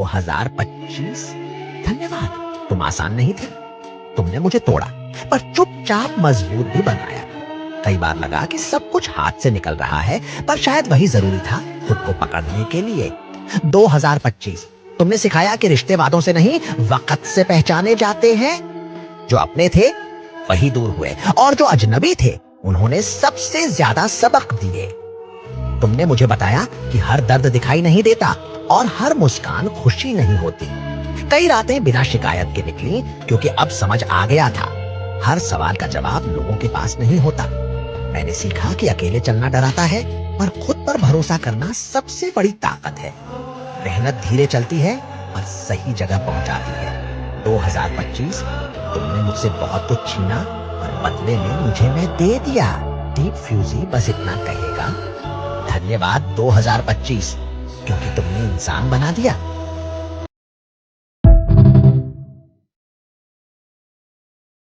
2025। धन्यवाद, तुम आसान नहीं थे। तुमने मुझे तोड़ा, पर चुपचाप मजबूत भी बनाया। कई बार लगा कि सब कुछ हाथ से निकल रहा है, पर शायद वही जरूरी था खुद को पकड़ने के लिए। 2025, तुमने सिखाया कि रिश्ते वादों से नहीं, वक्त से पहचाने जाते हैं। जो अपने थे वही दूर हुए, और जो अजनबी थे उन्होंने सबसे ज्यादा सबक दिए। तुमने मुझे बताया कि हर दर्द दिखाई नहीं देता और हर मुस्कान खुशी नहीं होती। कई रातें बिना शिकायत के निकली, क्योंकि अब समझ आ गया था हर सवाल का जवाब लोगों के पास नहीं होता। मैंने सीखा कि अकेले चलना डराता है, पर खुद पर भरोसा करना सबसे बड़ी ताकत है। मेहनत धीरे चलती है पर सही जगह पहुंचाती है। 2025, तुमने मुझसे बहुत कुछ छीना, पर बदले में मुझे मैं दे दिया। डीप फ्यूजी बस इतना कहेगा, धन्यवाद 2025, क्योंकि तुमने इंसान बना दिया।